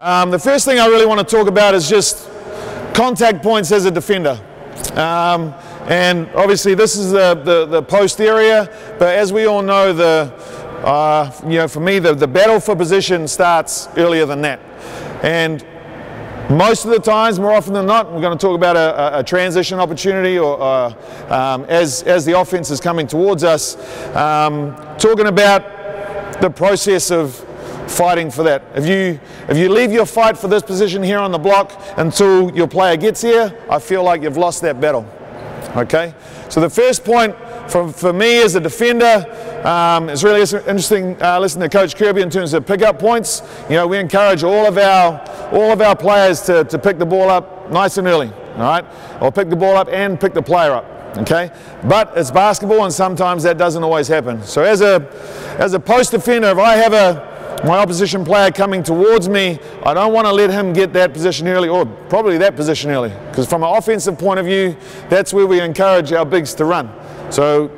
The first thing I really want to talk about is just contact points as a defender. And obviously this is the post area, but as we all know, for me, the battle for position starts earlier than that. And most of the times, more often than not, we're going to talk about a transition opportunity, or as the offense is coming towards us, talking about the process of fighting for that. If you leave your fight for this position here on the block until your player gets here, I feel like you've lost that battle. Okay, so the first point for me as a defender, it's really interesting listening to Coach Kirby in terms of pick-up points. You know, we encourage all of our players to pick the ball up nice and early. All right, or pick the ball up and pick the player up. Okay, but it's basketball, and sometimes that doesn't always happen. So as a post defender, if I have my opposition player coming towards me, I don't want to let him get that position early, or probably that position early, because from an offensive point of view, that's where we encourage our bigs to run. So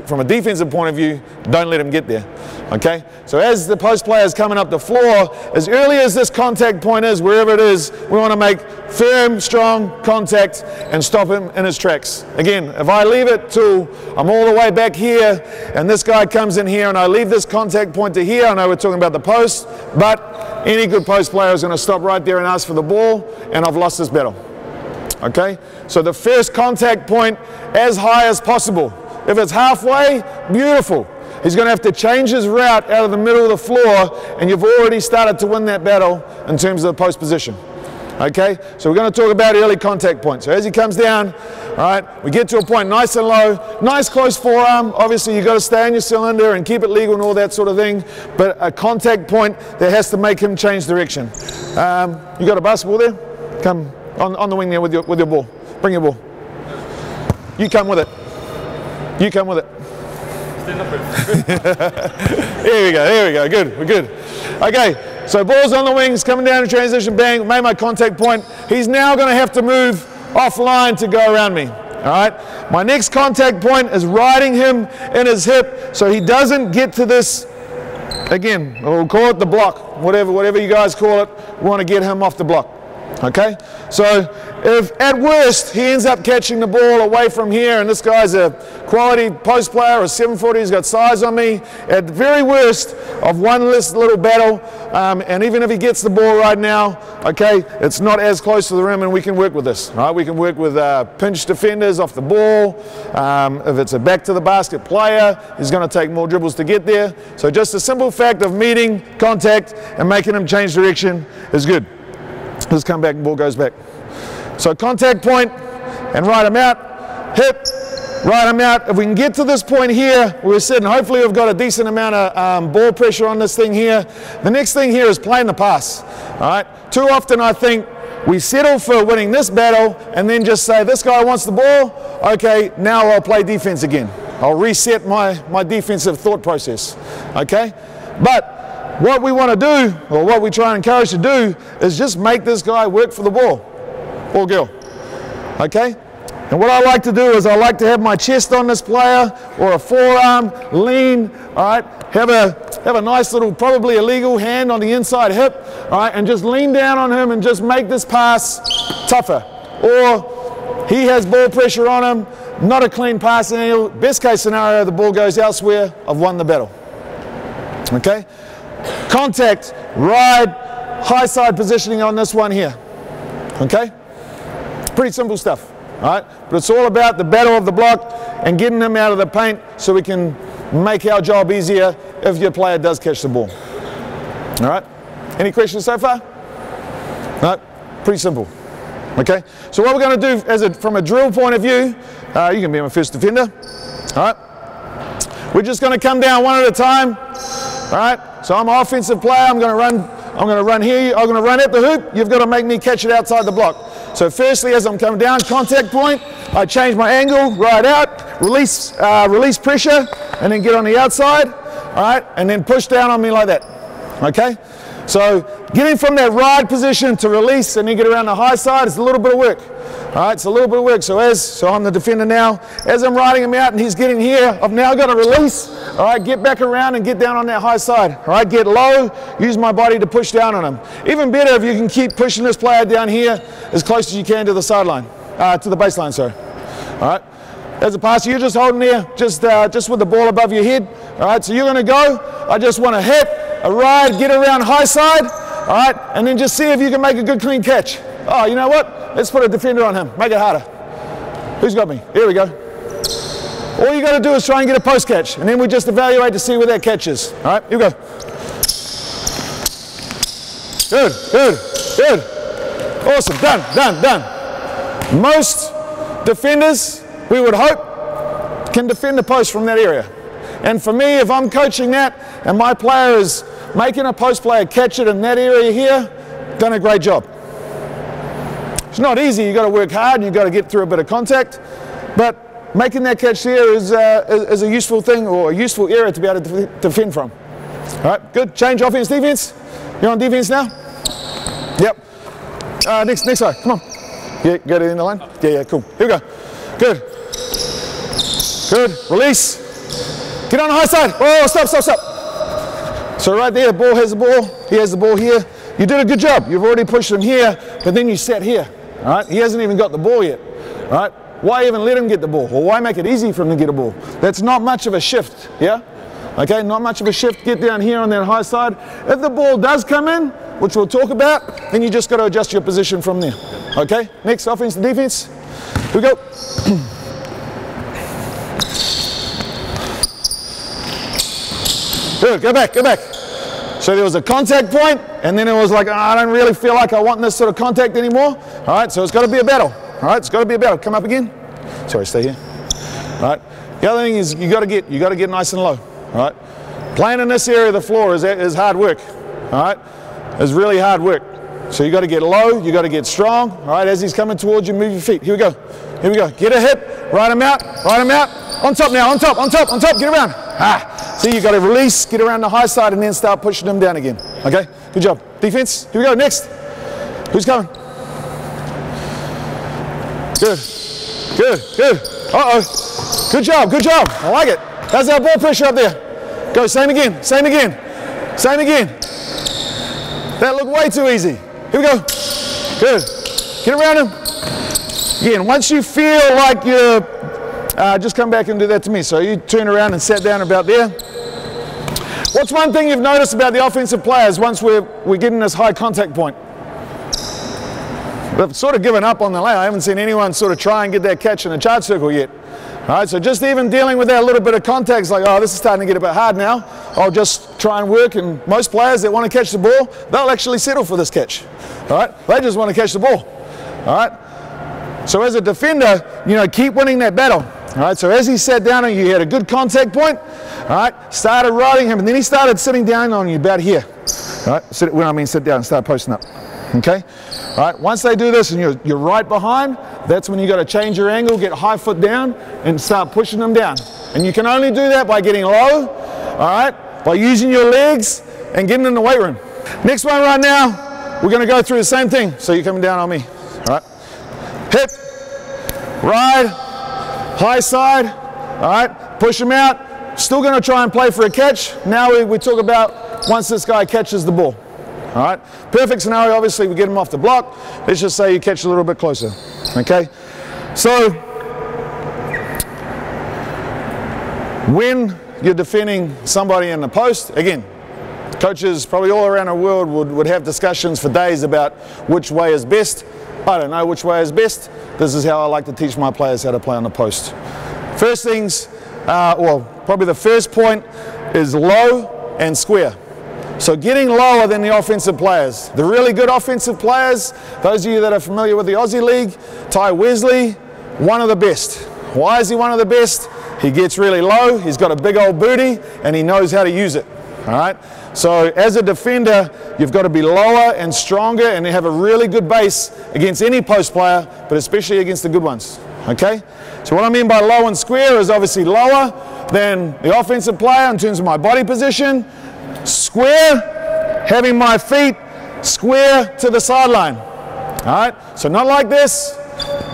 from a defensive point of view, don't let him get there. Okay, so as the post player is coming up the floor, as early as this contact point is, wherever it is, we want to make firm, strong contact and stop him in his tracks. Again, if I leave it till I'm all the way back here and this guy comes in here and I leave this contact point to here, I know we're talking about the post, but any good post player is going to stop right there and ask for the ball, and I've lost this battle. Okay, so the first contact point as high as possible. If it's halfway, beautiful. He's going to have to change his route out of the middle of the floor, and you've already started to win that battle in terms of the post position. Okay, so we're going to talk about early contact points. So as he comes down, all right, we get to a point nice and low, nice close forearm. Obviously, you've got to stay in your cylinder and keep it legal and all that sort of thing, but a contact point that has to make him change direction. You got a basketball there? Come on the wing there with your ball. Bring your ball. You come with it. You come with it. Here we go, good, we're good. Okay, so ball's on the wings, coming down in transition, bang, made my contact point. He's now going to have to move offline to go around me. All right, my next contact point is riding him in his hip so he doesn't get to this, again, we'll call it the block, whatever you guys call it, we want to get him off the block. Okay, so if at worst he ends up catching the ball away from here, and this guy's a quality post player, a 7-footer, he's got size on me, at the very worst of one little battle, and even if he gets the ball right now, okay, it's not as close to the rim, and we can work with this. Right? We can work with pinch defenders off the ball. If it's a back to the basket player, he's going to take more dribbles to get there. So just the simple fact of meeting contact and making him change direction is good. Just come back and ball goes back. So contact point and ride him out, hip, ride him out. If we can get to this point here, we're sitting, hopefully we've got a decent amount of ball pressure on this thing here. The next thing here is playing the pass. All right. Too often I think we settle for winning this battle and then just say, this guy wants the ball, okay, now I'll play defense again. I'll reset my defensive thought process, okay? But what we want to do, or what we try and encourage to do, is just make this guy work for the ball, or girl, okay? And what I like to do is I like to have my chest on this player, or a forearm, lean, all right? Have a nice little, probably illegal hand on the inside hip, all right? And just lean down on him and just make this pass tougher. Or he has ball pressure on him, not a clean pass, and best case scenario, the ball goes elsewhere, I've won the battle, okay? Contact, ride, high side positioning on this one here, okay? Pretty simple stuff, all right? But it's all about the battle of the block and getting them out of the paint so we can make our job easier if your player does catch the ball, all right? Any questions so far? No, pretty simple, okay? So what we're going to do from a drill point of view, you can be my first defender, all right? We're just going to come down one at a time, all right? So I'm an offensive player, I'm going to run here, I'm going to run at the hoop, you've got to make me catch it outside the block. So firstly, as I'm coming down, contact point, I change my angle, ride out, release pressure, and then get on the outside, all right, and then push down on me like that, okay? So getting from that ride position to release and then get around the high side is a little bit of work, All right, it's a little bit of work. So I'm the defender now. As I'm riding him out and he's getting here, I've now got to release. All right, get back around and get down on that high side. All right, get low, use my body to push down on him. Even better if you can keep pushing this player down here as close as you can to the sideline, to the baseline, sorry. All right, as a passer, you're just holding there, just with the ball above your head. All right, so you're going to go. I just want to hit, a ride, get around high side. All right, and then just see if you can make a good clean catch. Oh, you know what? Let's put a defender on him. Make it harder. Who's got me? Here we go. All you got to do is try and get a post catch, and then we just evaluate to see where that catch is. All right, here we go. Good, good, good. Awesome. Done, done, done. Most defenders, we would hope, can defend the post from that area. And for me, if I'm coaching that and my player is making a post player catch it in that area here, done a great job. It's not easy. You've got to work hard and you've got to get through a bit of contact, but making that catch here is a useful thing, or a useful area to be able to defend from. All right, good. Change offense, defense. You're on defense now? Yep. Next side. Come on. Yeah, go to the end of the line. Yeah, cool. Here we go. Good. Good. Release. Get on the high side. Oh, stop, stop, stop. So right there, ball has the ball. He has the ball here. You did a good job. You've already pushed him here, but then you sat here. All right? He hasn't even got the ball yet. All right? Why even let him get the ball? Or why make it easy for him to get a ball? That's not much of a shift, yeah? Okay, not much of a shift. Get down here on that high side. If the ball does come in, which we'll talk about, then you just got to adjust your position from there. Okay? Next, offense and defense. Here we go. Good, go back, go back. So there was a contact point, and then it was like, oh, I don't really feel like I want this sort of contact anymore. All right, so it's got to be a battle. All right, it's got to be a battle. Come up again. Sorry, stay here. All right. The other thing is you got to get nice and low. All right. Playing in this area of the floor is hard work. All right, it's really hard work. So you got to get low. You got to get strong. All right. As he's coming towards you, move your feet. Here we go. Here we go. Get a hit. Ride him out. Ride him out. On top now. On top. On top. On top. Get around. See, you got to release, get around the high side, and then start pushing them down again. Okay, good job. Defense, here we go, next. Who's coming? Good, good, good. Uh-oh, good job, I like it. How's that ball pressure up there? Go, same again, same again, same again. That looked way too easy. Here we go, good. Get around him. Again, once you feel like you're, just come back and do that to me. So you turn around and sat down about there. What's one thing you've noticed about the offensive players once we're getting this high contact point? They've sort of given up on the lane. I haven't seen anyone sort of try and get that catch in a charge circle yet. All right, so just even dealing with that little bit of contact is like, oh, this is starting to get a bit hard now. I'll just try and work. And most players that want to catch the ball, they'll actually settle for this catch. All right, they just want to catch the ball. All right. So as a defender, keep winning that battle. All right, so as he sat down on you, he had a good contact point. All right, started riding him, and then he started sitting down on you about here. All right, when I mean sit down, start posting up. Okay, all right, once they do this and you're right behind, that's when you got to change your angle, get high foot down, and start pushing them down. And you can only do that by getting low, all right, by using your legs and getting in the weight room. Next one right now, we're going to go through the same thing. So you're coming down on me, all right, hip, ride, high side, all right, push him out. Still going to try and play for a catch. Now we talk about once this guy catches the ball. All right, perfect scenario, obviously we get him off the block. Let's just say you catch a little bit closer, okay? So when you're defending somebody in the post, again, coaches probably all around the world would have discussions for days about which way is best. I don't know which way is best. This is how I like to teach my players how to play on the post. First things, probably the first point is low and square. So getting lower than the offensive players. The really good offensive players, those of you that are familiar with the Aussie League, Ty Wesley, one of the best. Why is he one of the best? He gets really low, he's got a big old booty, and he knows how to use it. All right? So as a defender, you've got to be lower and stronger and have a really good base against any post player, but especially against the good ones. Okay? So what I mean by low and square is obviously lower than the offensive player in terms of my body position. Square, having my feet square to the sideline. All right? So not like this,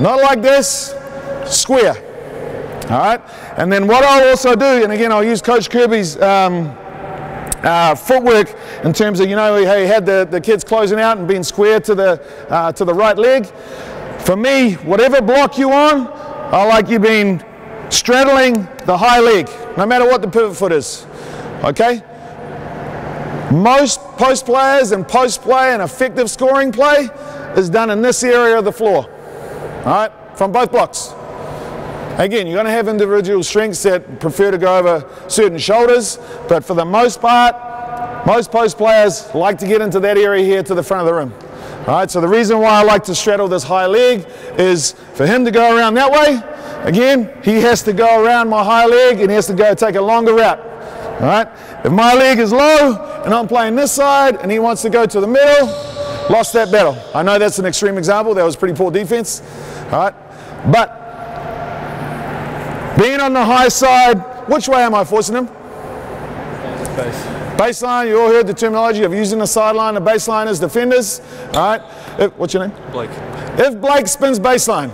not like this, square. All right, and then what I'll also do, and again I'll use Coach Kirby's footwork in terms of, you know, how he had the kids closing out and being square to the right leg. For me, whatever block you on, I like you being straddling the high leg, no matter what the pivot foot is. Okay? Most post players and post play and effective scoring play is done in this area of the floor. All right, from both blocks. Again, you're going to have individual strengths that prefer to go over certain shoulders, but for the most part, most post players like to get into that area here to the front of the rim. All right, so the reason why I like to straddle this high leg is for him to go around that way. Again, he has to go around my high leg and he has to go take a longer route. All right, if my leg is low and I'm playing this side and he wants to go to the middle, lost that battle. I know that's an extreme example. That was pretty poor defense. All right, but being on the high side, which way am I forcing him? Base. Baseline, you all heard the terminology of using the sideline, the baseline as defenders. All right, what's your name? Blake. If Blake spins baseline,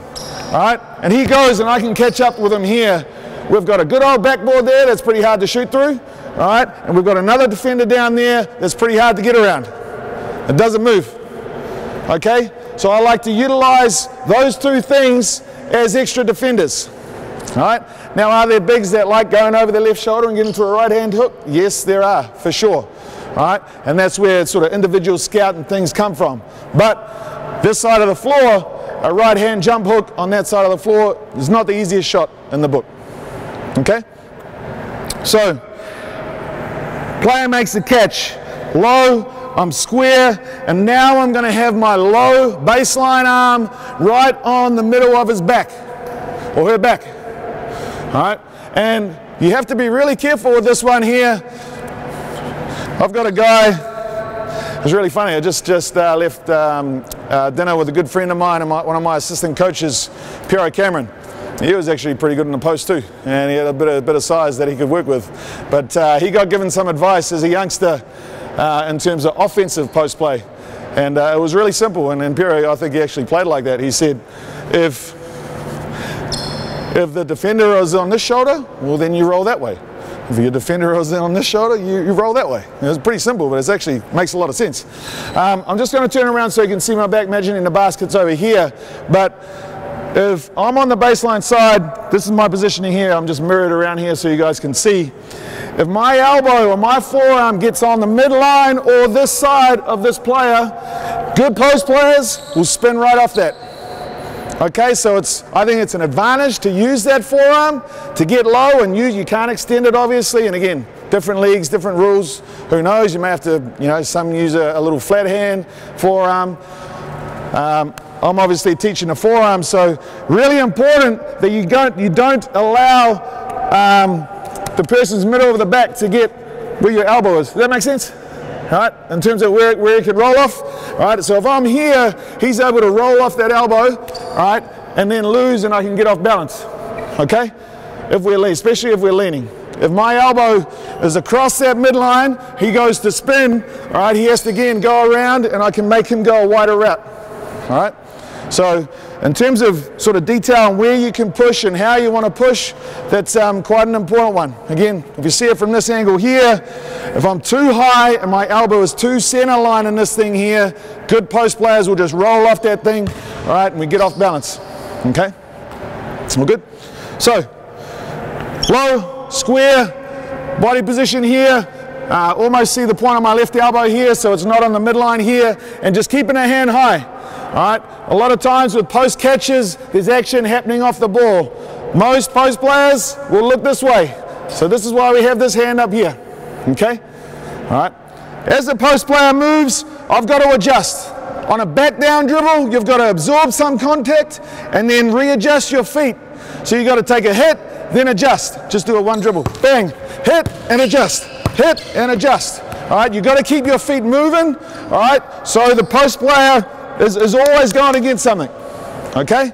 all right, and he goes and I can catch up with him here, we've got a good old backboard there that's pretty hard to shoot through, all right, and we've got another defender down there that's pretty hard to get around. It doesn't move, okay? So I like to utilize those two things as extra defenders. All right. Now, are there bigs that like going over their left shoulder and getting to a right-hand hook? Yes, there are, for sure. All right, and that's where sort of individual scout and things come from. But this side of the floor, a right-hand jump hook on that side of the floor is not the easiest shot in the book. Okay. So, player makes the catch, low. I'm square, and now I'm going to have my low baseline arm right on the middle of his back or her back. All right, and you have to be really careful with this one here. I've got a guy, it's really funny, I just left dinner with a good friend of mine and one of my assistant coaches, Piero Cameron. He was actually pretty good in the post too, and he had a bit of size that he could work with. But he got given some advice as a youngster in terms of offensive post play. And it was really simple, and Piero, I think he actually played like that. He said, if the defender is on this shoulder, well, then you roll that way. If your defender is on this shoulder, you roll that way. It's pretty simple, but it actually makes a lot of sense. I'm just going to turn around so you can see my back, imagining the basket's over here. But if I'm on the baseline side, this is my positioning here. I'm just mirrored around here so you guys can see. If my elbow or my forearm gets on the midline or this side of this player, good post players will spin right off that. Okay, so I think it's an advantage to use that forearm to get low and you can't extend it obviously, and again, different leagues, different rules, who knows, you may have to, you know, some use a little flat hand forearm. I'm obviously teaching a forearm, so really important that you don't allow the person's middle of the back to get where your elbow is. Does that make sense? All right, in terms of where he can roll off. All right, so if I'm here, he's able to roll off that elbow, all right, and then lose, and I can get off balance. Okay, if we're leaning, especially if we're leaning. If my elbow is across that midline, he goes to spin. All right, he has to again go around, and I can make him go a wider route. All right. So in terms of sort of detail on where you can push and how you want to push, that's quite an important one. Again, if you see it from this angle here, if I'm too high and my elbow is too center line in this thing here, good post players will just roll off that thing, all right, and we get off balance. Okay? All good? So, low, square, body position here, almost see the point of my left elbow here so it's not on the midline here, and just keeping a hand high. All right, a lot of times with post catches, there's action happening off the ball. Most post players will look this way. So this is why we have this hand up here, okay? All right, as the post player moves, I've got to adjust. On a back down dribble, you've got to absorb some contact and then readjust your feet. So you've got to take a hit, then adjust. Just do a one dribble, bang, hit and adjust, hit and adjust. All right, you've got to keep your feet moving, all right? So the post player is always going against something, okay?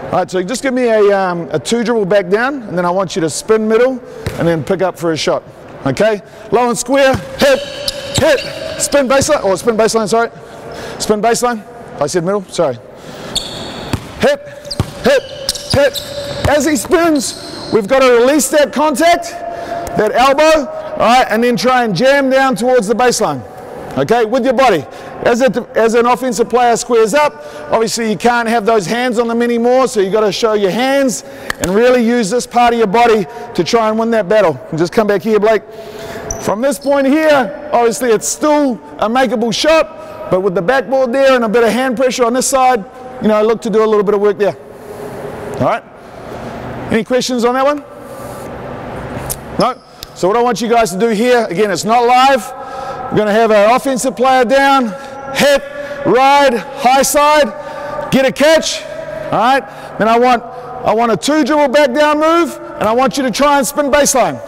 All right, so just give me a two dribble back down, and then I want you to spin middle, and then pick up for a shot, okay? Low and square, hit, spin baseline, sorry. Spin baseline, I said middle, sorry. Hit, hit. As he spins, we've got to release that contact, that elbow, all right, and then try and jam down towards the baseline, okay, with your body. As an offensive player squares up, obviously you can't have those hands on them anymore, so you've got to show your hands and really use this part of your body to try and win that battle. And just come back here, Blake. From this point here, obviously it's still a makeable shot, but with the backboard there and a bit of hand pressure on this side, you know, look to do a little bit of work there. All right? Any questions on that one? No? So what I want you guys to do here, again, it's not live. We're going to have our offensive player down, hit, ride, high side, get a catch. All right? Then I want a 2-dribble back down move, and I want you to try and spin baseline.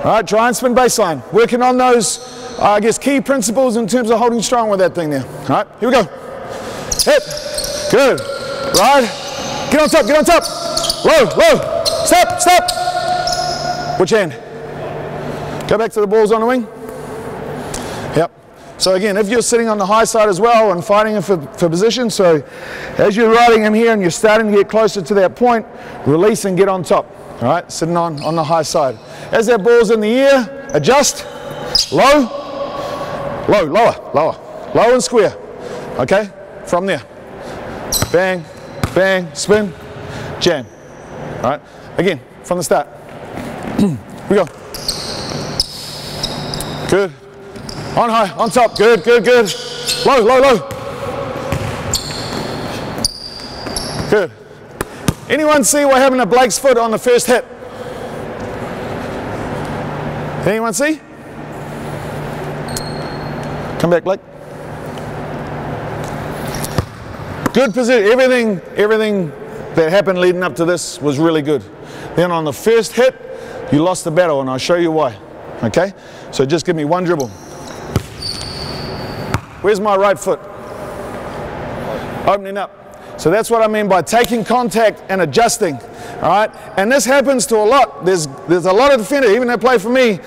All right, try and spin baseline. Working on those, I guess, key principles in terms of holding strong with that thing there. All right, here we go. Hit. Good. Ride. Get on top, get on top. Low, low. Stop, stop. Which hand? Go back to the balls on the wing. Yep. So again, if you're sitting on the high side as well and fighting for position, so as you're riding him here and you're starting to get closer to that point, release and get on top. All right, sitting on the high side. As that ball's in the air, adjust, low, low, lower, lower, low and square. Okay, from there. Bang, bang, spin, jam. All right, again, from the start. Here we go. Good. On high, on top, good, good, good. Low, low, low. Good. Anyone see what happened to Blake's foot on the first hit? Anyone see? Come back, Blake. Good position. Everything that happened leading up to this was really good. Then on the first hit, you lost the battle, and I'll show you why. Okay? So just give me one dribble. Where's my right foot? Opening up. So that's what I mean by taking contact and adjusting, all right? And this happens to a lot. There's a lot of defenders, even that play for me,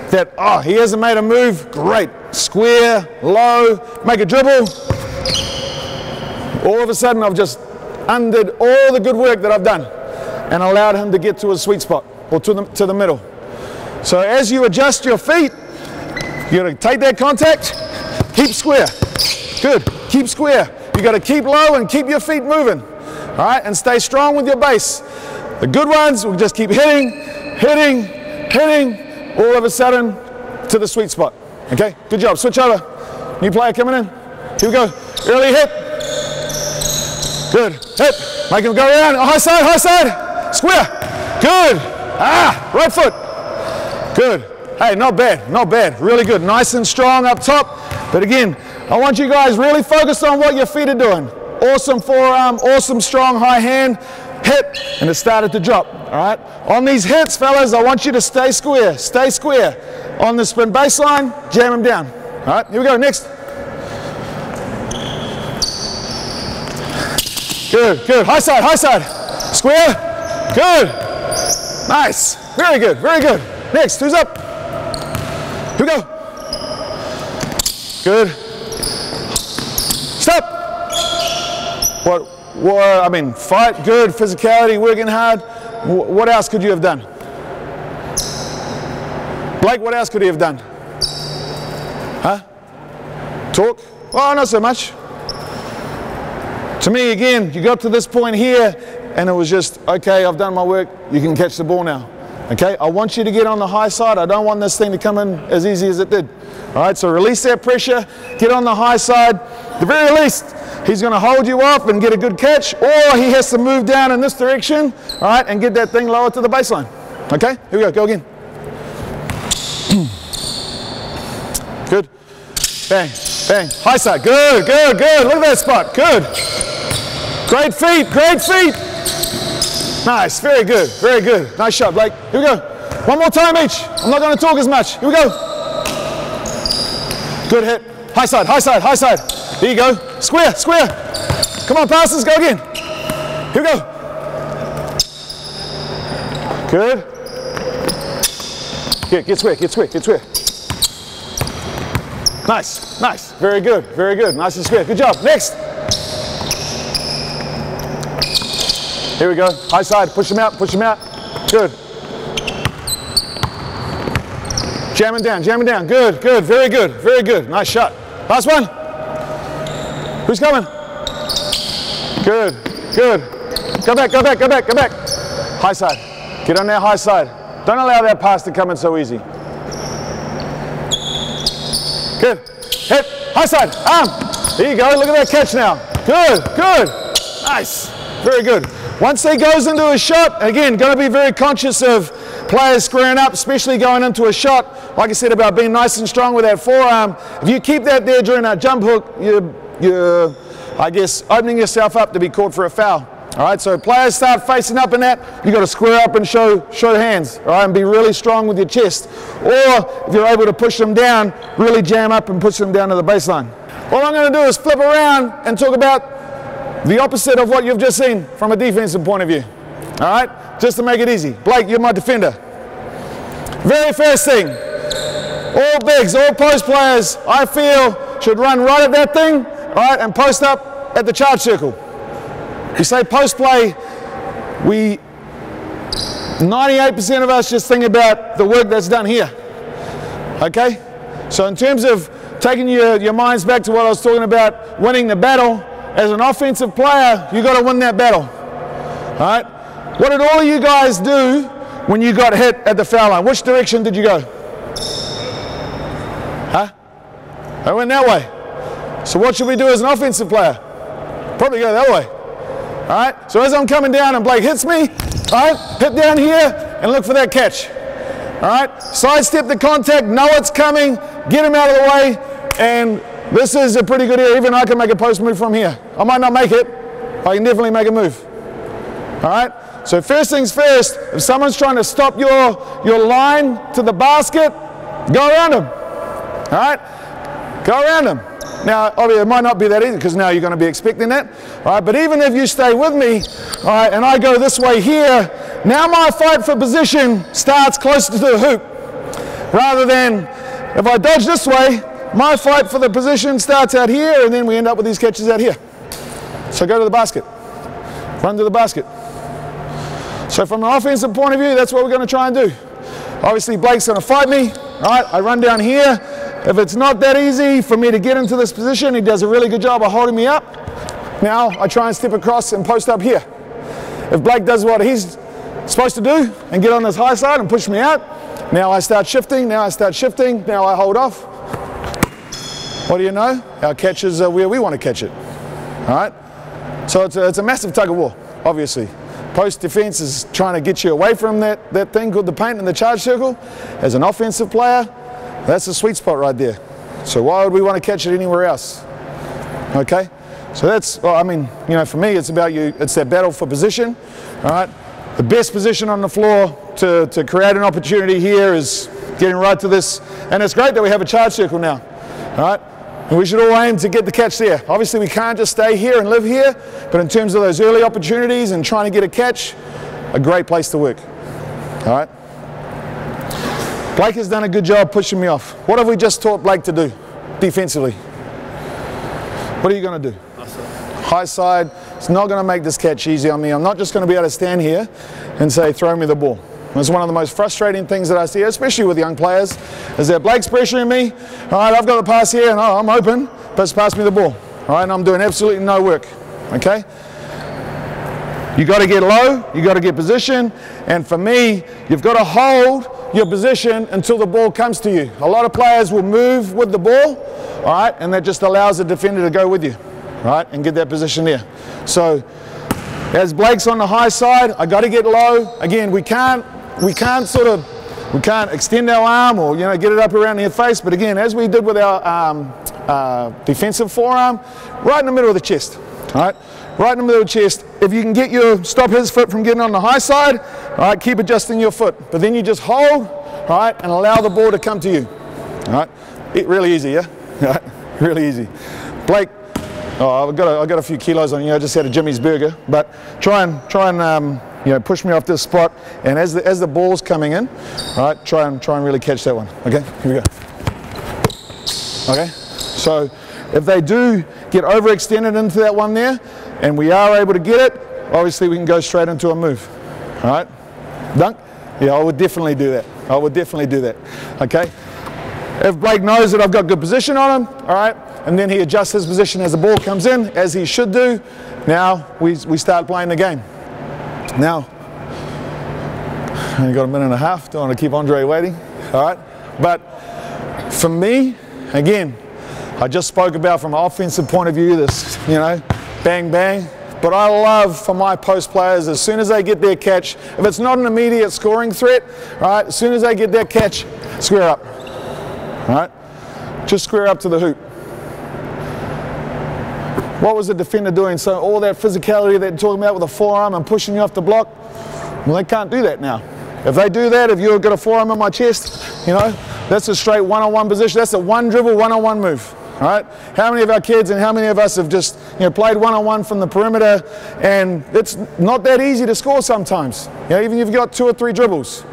that, oh, he hasn't made a move, great. Square, low, make a dribble. All of a sudden I've just undid all the good work that I've done and allowed him to get to his sweet spot or to the middle. So as you adjust your feet, you're going to take that contact, keep square. Good, keep square. You got to keep low and keep your feet moving, all right, and stay strong with your base. The good ones will just keep hitting, hitting, hitting, all of a sudden to the sweet spot. Okay, good job. Switch over. New player coming in. Here we go. Early hit. Good. Hit. Make him go around. High side, square. Good. Ah, right foot. Good. Hey, not bad, not bad. Really good. Nice and strong up top. But again, I want you guys really focused on what your feet are doing. Awesome forearm, awesome strong high hand, hit, and it started to drop, all right? On these hits, fellas, I want you to stay square, stay square. On the spin baseline, jam them down. All right, here we go, next. Good, good, high side, square, good. Nice, very good, very good. Next, who's up? Here we go. Good. Stop. What, I mean, fight, good, physicality, working hard. What else could you have done? Blake, what else could he have done? Huh? Talk? Oh, not so much. To me, again, you got to this point here, and it was just, okay, I've done my work, you can catch the ball now. Okay, I want you to get on the high side. I don't want this thing to come in as easy as it did. All right, so release that pressure, get on the high side. At the very least, he's going to hold you up and get a good catch, or he has to move down in this direction, all right, and get that thing lower to the baseline. Okay, here we go, go again. Good. Bang, bang. High side, good, good, good. Look at that spot, good. Great feet, great feet. Nice, very good, very good. Nice shot, Blake. Here we go. One more time each. I'm not going to talk as much. Here we go. Good hit. High side, high side, high side. There you go. Square, square. Come on, passes, go again. Here we go. Good. Get square, get square, get square. Nice, nice. Very good, very good. Nice and square. Good job. Next. Here we go. High side. Push him out. Push him out. Good. Jamming down. Jamming down. Good. Good. Very good. Very good. Nice shot. Last one. Who's coming? Good. Good. Go back. Go back. Go back. Go back. High side. Get on that high side. Don't allow that pass to come in so easy. Good. Hit. High side. Arm. There you go. Look at that catch now. Good. Good. Nice. Very good. Once he goes into a shot, again, going to be very conscious of players squaring up, especially going into a shot. Like I said about being nice and strong with that forearm. If you keep that there during that jump hook, you're, I guess, opening yourself up to be caught for a foul. All right, so players start facing up in that, you've got to square up and show hands, all right, and be really strong with your chest. Or if you're able to push them down, really jam up and push them down to the baseline. All I'm going to do is flip around and talk about the opposite of what you've just seen from a defensive point of view. All right, just to make it easy. Blake, you're my defender. Very first thing, all bigs, all post players, I feel, should run right at that thing, all right, and post up at the charge circle. You say post play, 98% of us just think about the work that's done here. Okay? So in terms of taking your minds back to what I was talking about, winning the battle, as an offensive player, you got to win that battle. All right? What did all of you guys do when you got hit at the foul line? Which direction did you go? Huh? I went that way. So what should we do as an offensive player? Probably go that way. All right? So as I'm coming down and Blake hits me, all right, hit down here and look for that catch. All right? Sidestep the contact, know it's coming, get him out of the way, and this is a pretty good area. Even I can make a post move from here. I might not make it, I can definitely make a move. All right? So first things first, if someone's trying to stop your line to the basket, go around them. All right? Go around them. Now, obviously, it might not be that easy because now you're going to be expecting that. All right? But even if you stay with me, all right, and I go this way here, now my fight for position starts closer to the hoop. Rather than if I dodge this way, my fight for the position starts out here, and then we end up with these catches out here. So go to the basket. Run to the basket. So from an offensive point of view, that's what we're going to try and do. Obviously, Blake's going to fight me. All right, I run down here. If it's not that easy for me to get into this position, he does a really good job of holding me up. Now I try and step across and post up here. If Blake does what he's supposed to do and get on this high side and push me out, now I start shifting, now I start shifting, now I hold off. What do you know? Our catches are where we want to catch it. All right? So it's a massive tug of war, obviously. Post defense is trying to get you away from that thing called the paint in the charge circle. As an offensive player, that's the sweet spot right there. So why would we want to catch it anywhere else? Okay? So that's, well, I mean, you know, for me, it's about it's that battle for position. All right? The best position on the floor to create an opportunity here is getting right to this. And it's great that we have a charge circle now. All right? And we should all aim to get the catch there. Obviously, we can't just stay here and live here, but in terms of those early opportunities and trying to get a catch, a great place to work. All right? Blake has done a good job pushing me off. What have we just taught Blake to do defensively? What are you going to do? High side. It's not going to make this catch easy on me. I'm not just going to be able to stand here and say, throw me the ball. It's one of the most frustrating things that I see, especially with young players, is that Blake's pressuring me. All right, I've got the pass here, and I'm open, but it's pass me the ball. All right, and I'm doing absolutely no work. Okay? You got to get low, you got to get position, and for me, you've got to hold your position until the ball comes to you. A lot of players will move with the ball, all right, and that just allows the defender to go with you, right, and get that position there. So, as Blake's on the high side, I got to get low. Again, we can't extend our arm or, you know, get it up around their face. But again, as we did with our defensive forearm, right in the middle of the chest. All right, right in the middle of the chest. If you can stop his foot from getting on the high side, all right, keep adjusting your foot. But then you just hold, all right, and allow the ball to come to you. All right, really easy, yeah. All right? Really easy. Blake. Oh, I've got a few kilos on you. I just had a Jimmy's burger, but try and you know, push me off this spot. And as the ball's coming in, all right, try and really catch that one. Okay, here we go. Okay, so if they do get overextended into that one there, and we are able to get it, obviously we can go straight into a move. All right, dunk. Yeah, I would definitely do that. I would definitely do that. Okay. If Blake knows that I've got good position on him, all right, and then he adjusts his position as the ball comes in, as he should do, now we start playing the game. Now, only got a minute and a half. Don't want to keep Andre waiting. All right, but for me, again, I just spoke about from an offensive point of view, this, you know, bang, bang. But I love for my post players, as soon as they get their catch, if it's not an immediate scoring threat, right, as soon as they get their catch, square up. All right, just square up to the hoop. What was the defender doing? So all that physicality they're talking about with a forearm and pushing you off the block, well, they can't do that now. If they do that, if you've got a forearm on my chest, you know, that's a straight one-on-one position. That's a one dribble, one-on-one move. All right. How many of our kids and how many of us have just, you know, played one-on-one from the perimeter, and it's not that easy to score sometimes. You know, even if you've got 2 or 3 dribbles.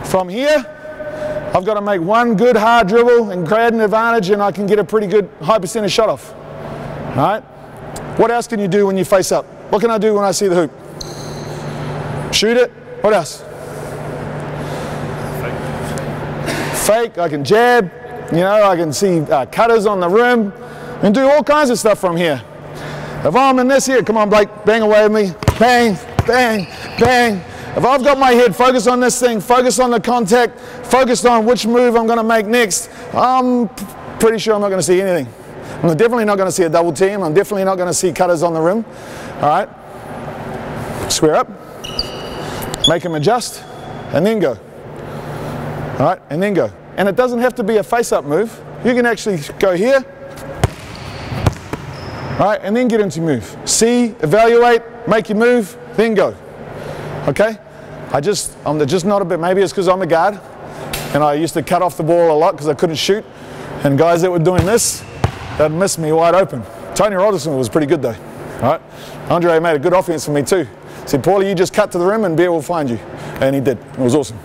From here, I've got to make one good hard dribble and create an advantage, and I can get a pretty good high percentage shot off. All right. What else can you do when you face up? What can I do when I see the hoop? Shoot it. What else? Fake. I can jab. You know, I can see cutters on the rim and do all kinds of stuff from here. If I'm in this here, come on, Blake, bang away with me. Bang, bang, bang. If I've got my head focused on this thing, focused on the contact, focused on which move I'm going to make next, I'm pretty sure I'm not going to see anything. I'm definitely not going to see a double team. I'm definitely not going to see cutters on the rim. All right. Square up. Make them adjust. And then go. All right. And then go. And it doesn't have to be a face-up move. You can actually go here. All right. And then get into move. See, evaluate, make your move, then go. Okay. I'm just not a bit, maybe it's because I'm a guard. And I used to cut off the ball a lot because I couldn't shoot. And guys that were doing this, they'd miss me wide open. Tony Robertson was pretty good though. All right. Andre made a good offense for me too. He said, Paulie, you just cut to the rim and Bear will find you. And he did. It was awesome.